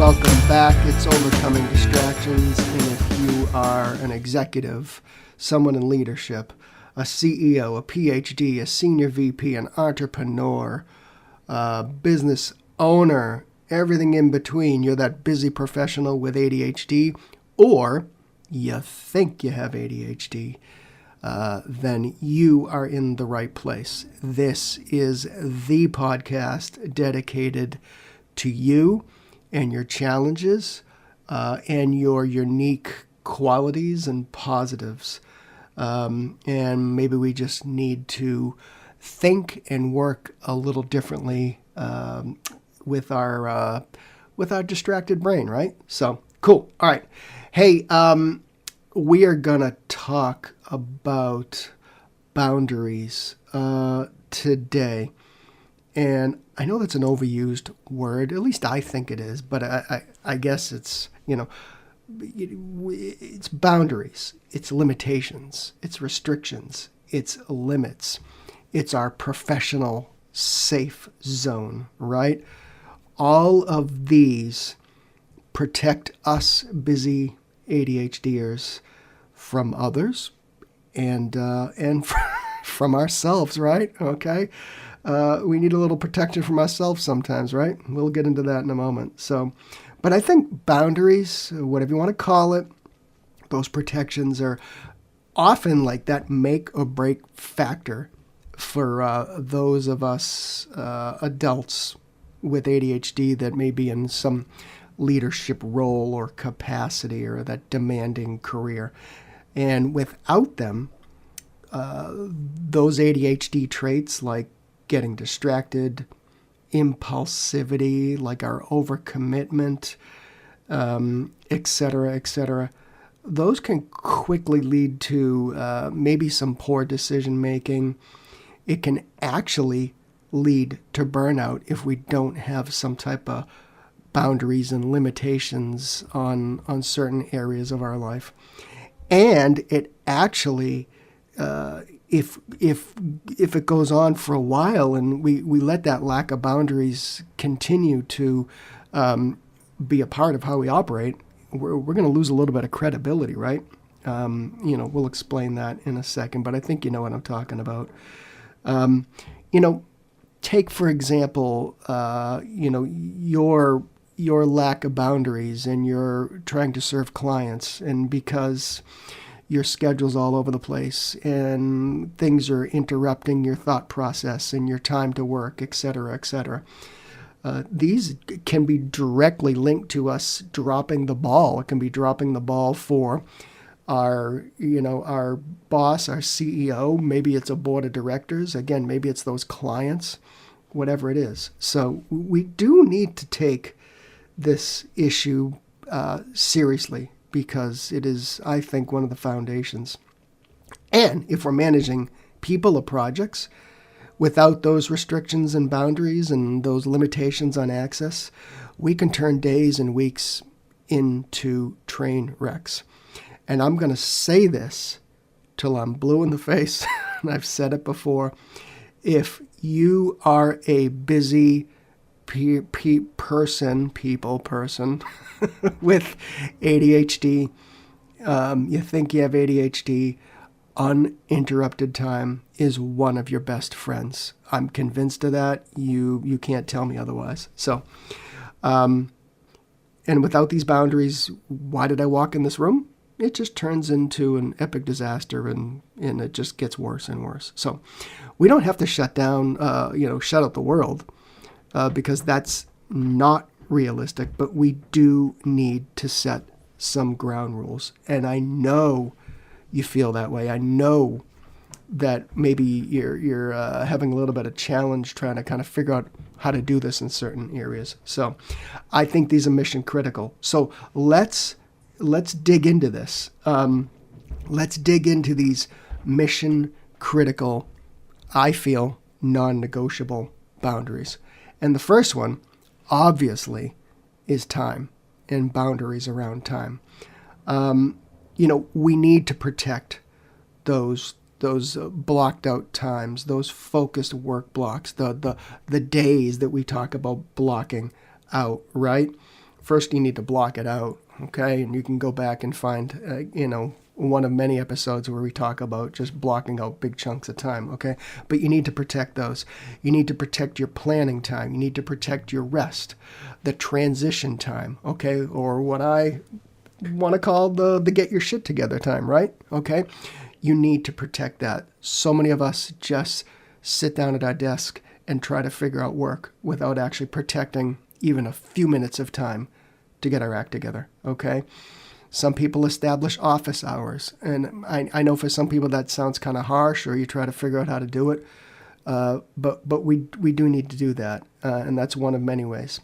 welcome back. It's Overcoming Distractions, and if you are an executive, someone in leadership, a CEO, a PhD, a senior VP, an entrepreneur, a business owner, everything in between, you're that busy professional with ADHD, or you think you have ADHD, then you are in the right place. This is the podcast dedicated to you and your challenges and your unique qualities and positives. And maybe we just need to think and work a little differently with our distracted brain, right? So cool. All right. Hey, we are gonna talk about boundaries today. And I know that's an overused word, at least I think it is, but I guess it's, it's boundaries, it's limitations, it's restrictions, it's limits, it's our professional safe zone, right? All of these protect us busy ADHDers from others and from ourselves, right? Okay. We need a little protection from ourselves sometimes, right? We'll get into that in a moment. So, but I think boundaries, whatever you want to call it, those protections are often like that make or break factor for those of us adults with ADHD that may be in some leadership role or capacity or that demanding career. And without them, those ADHD traits like getting distracted, impulsivity, like our overcommitment, et cetera, those can quickly lead to maybe some poor decision making. It can actually lead to burnout if we don't have some type of boundaries and limitations on certain areas of our life. And it actually if it goes on for a while and we let that lack of boundaries continue to be a part of how we operate, we're going to lose a little bit of credibility, right? We'll explain that in a second, but I think you know what I'm talking about. Take for example, your lack of boundaries and you're trying to serve clients, and because your schedule's all over the place and things are interrupting your thought process and your time to work, et cetera, et cetera. These can be directly linked to us dropping the ball. It can be dropping the ball for our boss, our CEO. Maybe it's a board of directors. Again, maybe it's those clients, whatever it is. So we do need to take this issue seriously, because it is, I think, one of the foundations. And if we're managing people or projects without those restrictions and boundaries and those limitations on access, we can turn days and weeks into train wrecks. And I'm going to say this till I'm blue in the face, and I've said it before. If you are a busy person with ADHD, you think you have ADHD, uninterrupted time is one of your best friends. I'm convinced of that. You can't tell me otherwise. So, and without these boundaries, why did I walk in this room? It just turns into an epic disaster, and it just gets worse and worse. So we don't have to shut out the world, because that's not realistic, but we do need to set some ground rules. And I know you feel that way. I know that maybe you're having a little bit of challenge trying to kind of figure out how to do this in certain areas. So I think these are mission critical. So let's dig into this. Let's dig into these mission critical, I feel, non-negotiable boundaries. And the first one, obviously, is time and boundaries around time. We need to protect those blocked out times, those focused work blocks, the days that we talk about blocking out, right? first you need to block it out, okay? And you can go back and find, one of many episodes where we talk about just blocking out big chunks of time, okay? But you need to protect those. You need to protect your planning time. You need to protect your rest, the transition time, okay? Or what I want to call the get your shit together time, right? Okay? You need to protect that. So many of us just sit down at our desk and try to figure out work without actually protecting even a few minutes of time to get our act together, okay? Some people establish office hours, and I know for some people that sounds kind of harsh, or you try to figure out how to do it, but we do need to do that, and that's one of many ways.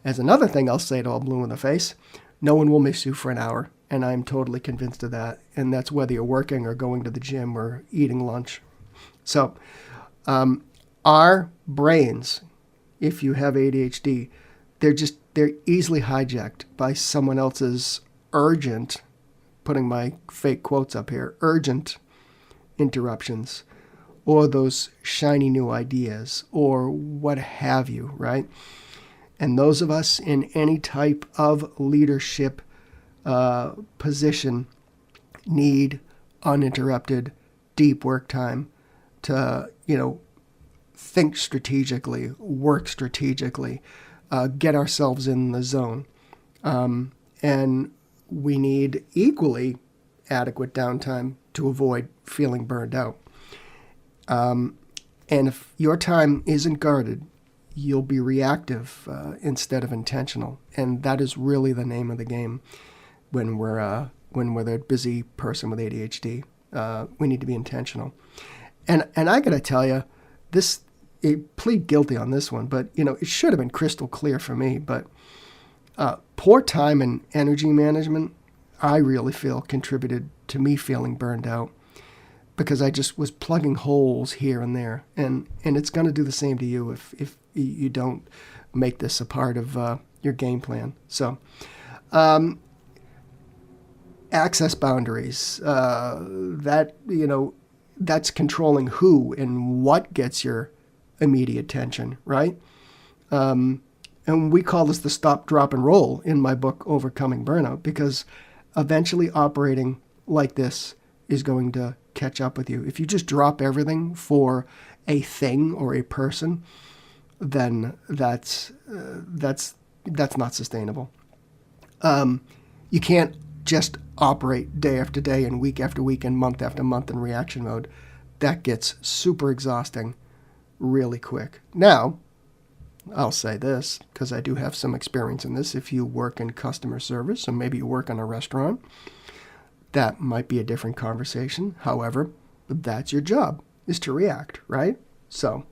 As another thing I'll say to all blue in the face, no one will miss you for an hour, and I'm totally convinced of that, and that's whether you're working or going to the gym or eating lunch. So our brains, if you have ADHD, they're easily hijacked by someone else's urgent, putting my fake quotes up here, urgent interruptions, or those shiny new ideas, or what have you, right? And those of us in any type of leadership position need uninterrupted, deep work time to, think strategically, work strategically, get ourselves in the zone. And we need equally adequate downtime to avoid feeling burned out. And if your time isn't guarded, you'll be reactive instead of intentional. And that is really the name of the game when we're the busy person with ADHD. We need to be intentional. And I got to tell you, plead guilty on this one, but it should have been crystal clear for me. But poor time and energy management, I really feel contributed to me feeling burned out, because I just was plugging holes here and there, and it's going to do the same to you if you don't make this a part of your game plan. So, access boundaries, that's controlling who and what gets your immediate attention, right? And we call this the stop, drop, and roll in my book, Overcoming Burnout, because eventually operating like this is going to catch up with you. If you just drop everything for a thing or a person, then that's not sustainable. You can't just operate day after day and week after week and month after month in reaction mode. That gets super exhausting really quick. Now, I'll say this, because I do have some experience in this. If you work in customer service, or maybe you work in a restaurant, that might be a different conversation. However, that's your job, is to react, right? So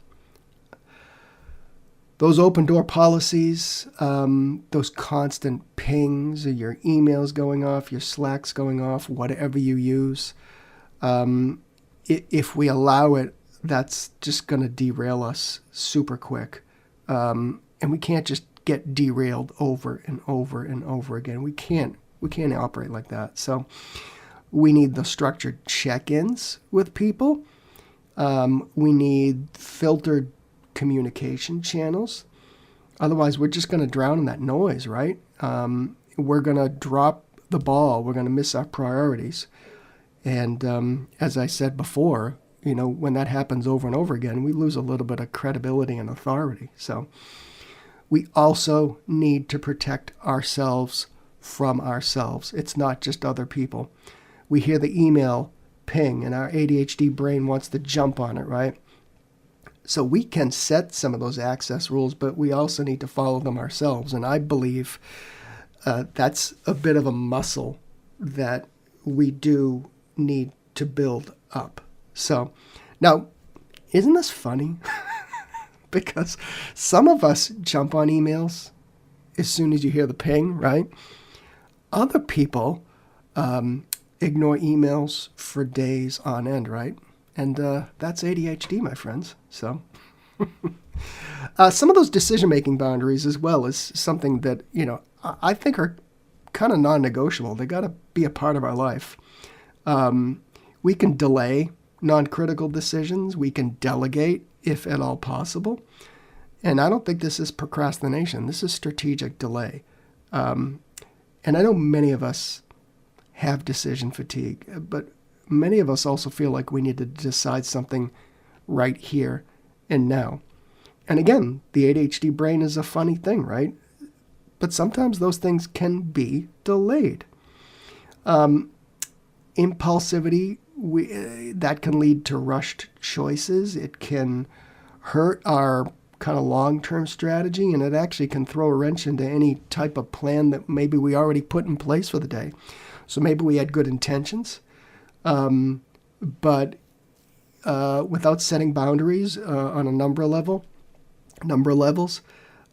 those open door policies, those constant pings, or your emails going off, your Slacks going off, whatever you use, if we allow it, that's just going to derail us super quick. And we can't just get derailed over and over and over again. We can't operate like that. So we need the structured check-ins with people. We need filtered communication channels. Otherwise, we're just going to drown in that noise, right? We're going to drop the ball. We're going to miss our priorities. And as I said before, when that happens over and over again, we lose a little bit of credibility and authority. So we also need to protect ourselves from ourselves. It's not just other people. We hear the email ping and our ADHD brain wants to jump on it, right? So we can set some of those access rules, but we also need to follow them ourselves. And I believe that's a bit of a muscle that we do need to build up. So now, isn't this funny? Because some of us jump on emails as soon as you hear the ping, right? Other people ignore emails for days on end, right? And that's ADHD, my friends. So some of those decision-making boundaries as well is something that, I think are kind of non-negotiable. They got to be a part of our life. We can delay non-critical decisions. We can delegate if at all possible. And I don't think this is procrastination. This is strategic delay. And I know many of us have decision fatigue, but many of us also feel like we need to decide something right here and now. And again, the ADHD brain is a funny thing, right? But sometimes those things can be delayed. Impulsivity, that can lead to rushed choices. It can hurt our kind of long-term strategy, and it actually can throw a wrench into any type of plan that maybe we already put in place for the day. So maybe we had good intentions, but without setting boundaries on a number of levels,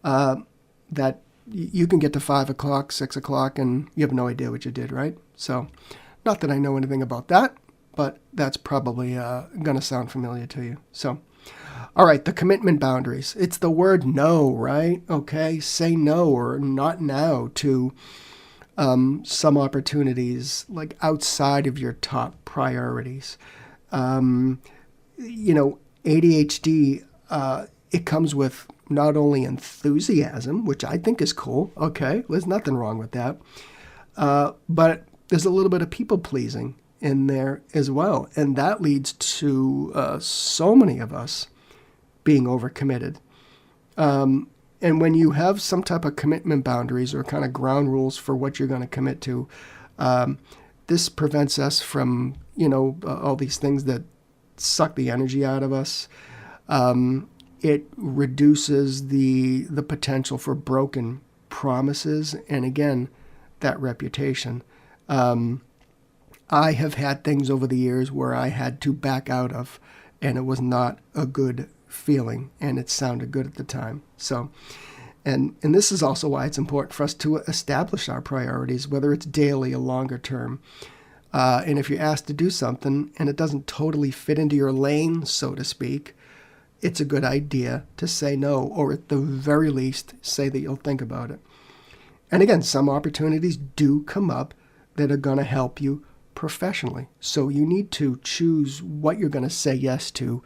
that you can get to 5 o'clock, 6 o'clock, and you have no idea what you did, right? So not that I know anything about that, but that's probably going to sound familiar to you. So, all right, the commitment boundaries. It's the word no, right? Okay, say no or not now to some opportunities like outside of your top priorities. ADHD, it comes with not only enthusiasm, which I think is cool. Okay, there's nothing wrong with that. But there's a little bit of people pleasing in there as well. And that leads to so many of us being overcommitted. And when you have some type of commitment boundaries or kind of ground rules for what you're going to commit to, this prevents us from, all these things that suck the energy out of us. It reduces the potential for broken promises and, again, that reputation. I have had things over the years where I had to back out of, and it was not a good feeling, and it sounded good at the time. So, and this is also why it's important for us to establish our priorities, whether it's daily or longer term. And if you're asked to do something and it doesn't totally fit into your lane, so to speak, it's a good idea to say no, or at the very least, say that you'll think about it. And again, some opportunities do come up that are going to help you professionally. So you need to choose what you're going to say yes to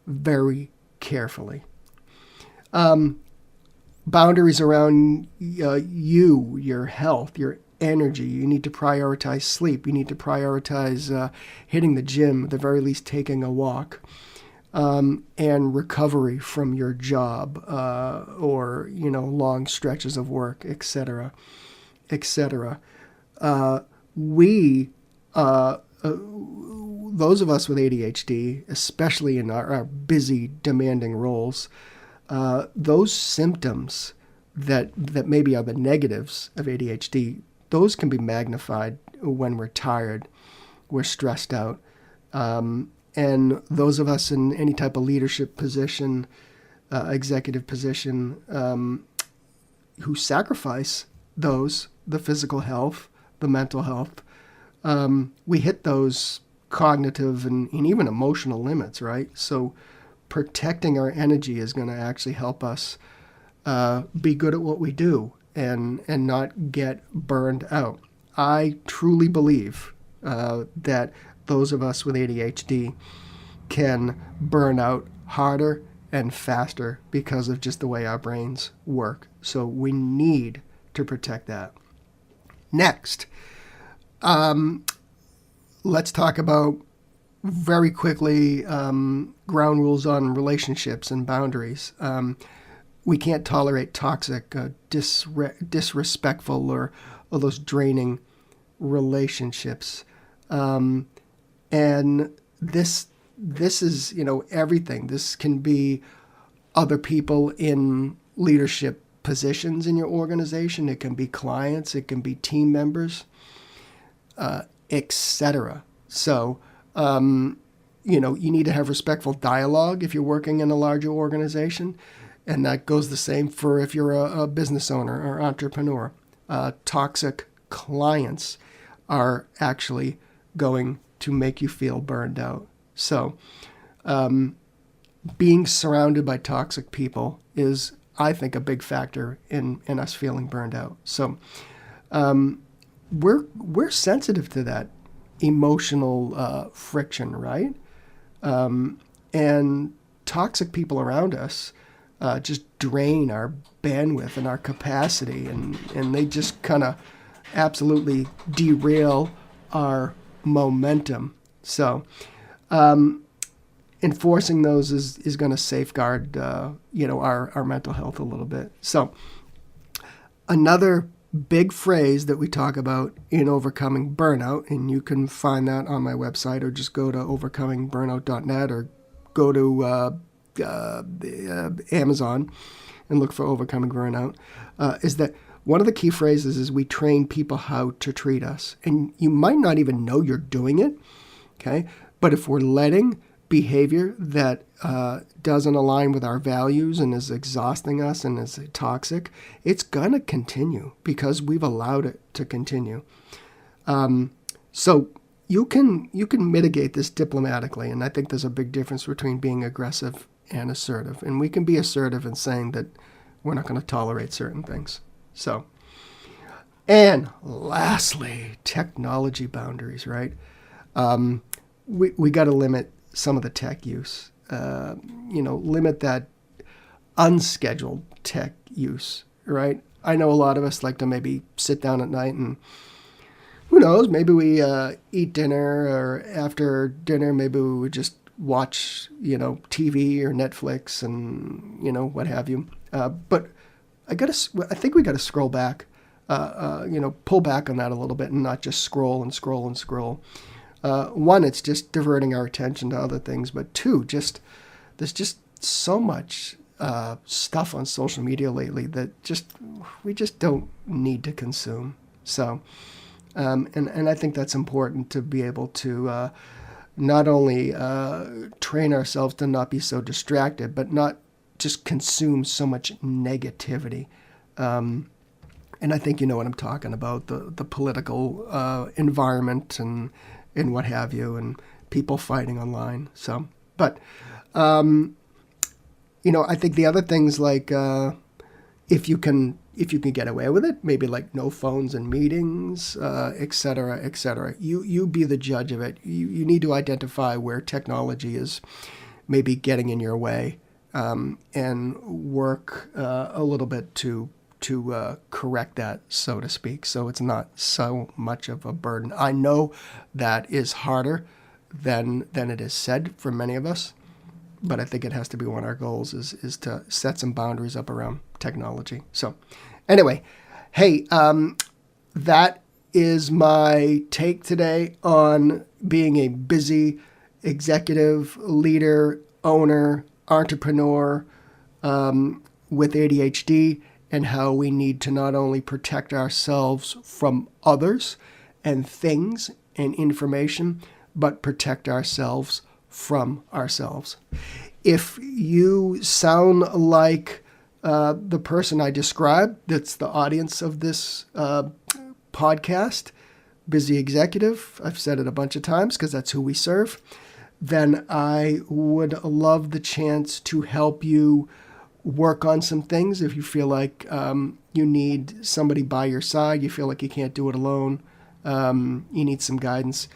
very carefully. Boundaries around you, your health, your energy. You need to prioritize sleep. You need to prioritize hitting the gym, at the very least taking a walk. And recovery from your job or, long stretches of work, etc., etc. Those of us with ADHD, especially in our busy, demanding roles, those symptoms that maybe are the negatives of ADHD, those can be magnified when we're tired, we're stressed out. And those of us in any type of leadership position, executive position, who sacrifice the physical health, the mental health, we hit those cognitive and even emotional limits, right? So protecting our energy is going to actually help us be good at what we do and not get burned out. I truly believe that those of us with ADHD can burn out harder and faster because of just the way our brains work. So we need to protect that. Next, let's talk about very quickly ground rules on relationships and boundaries. We can't tolerate toxic, disrespectful, or those draining relationships. And this is, everything. This can be other people in leadership positions in your organization. It can be clients. It can be team members, etc. So, you need to have respectful dialogue if you're working in a larger organization. And that goes the same for if you're a business owner or entrepreneur. Toxic clients are actually going to make you feel burned out. So being surrounded by toxic people is, I think, a big factor in us feeling burned out. So we're sensitive to that emotional friction, right? And toxic people around us just drain our bandwidth and our capacity, and they just kind of absolutely derail our momentum. So enforcing those is going to safeguard our mental health a little bit. So another big phrase that we talk about in overcoming burnout, and you can find that on my website, or just go to overcomingburnout.net, or go to Amazon and look for overcoming burnout, is that one of the key phrases is we train people how to treat us. And you might not even know you're doing it, okay? But if we're letting behavior that doesn't align with our values and is exhausting us and is toxic, it's going to continue because we've allowed it to continue. So you can mitigate this diplomatically, and I think there's a big difference between being aggressive and assertive. And we can be assertive in saying that we're not going to tolerate certain things. So, and lastly, technology boundaries, right? We got to limit some of the tech use. Limit that unscheduled tech use, right? I know a lot of us like to maybe sit down at night and, who knows, maybe we eat dinner, or after dinner, maybe we would just watch, TV or Netflix and, what have you. But I think we got to scroll back, pull back on that a little bit and not just scroll and scroll and scroll. One, it's just diverting our attention to other things. But two, there's just so much stuff on social media lately that we just don't need to consume. So, and I think that's important to be able to not only train ourselves to not be so distracted, but not just consume so much negativity. And I think you know what I'm talking about, the political environment and what have you, and people fighting online. So, but, I think the other things like if you can get away with it, maybe like no phones in meetings, et cetera, et cetera. You be the judge of it. You need to identify where technology is maybe getting in your way, and work a little bit to correct that, so to speak, so it's not so much of a burden. I know that is harder than it is said for many of us, but I think it has to be one of our goals is to set some boundaries up around technology. So anyway, hey, that is my take today on being a busy executive, leader, owner, entrepreneur with ADHD, and how we need to not only protect ourselves from others and things and information, but protect ourselves from ourselves. If you sound like the person I described, that's the audience of this podcast, busy executive, I've said it a bunch of times because that's who we serve, then I would love the chance to help you work on some things. If you feel like you need somebody by your side, you feel like you can't do it alone, you need some guidance,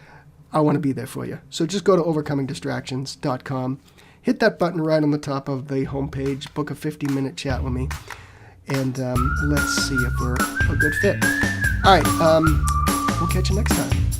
I want to be there for you. So just go to overcomingdistractions.com, hit that button right on the top of the homepage, book a 15-minute chat with me, and let's see if we're a good fit. All right, we'll catch you next time.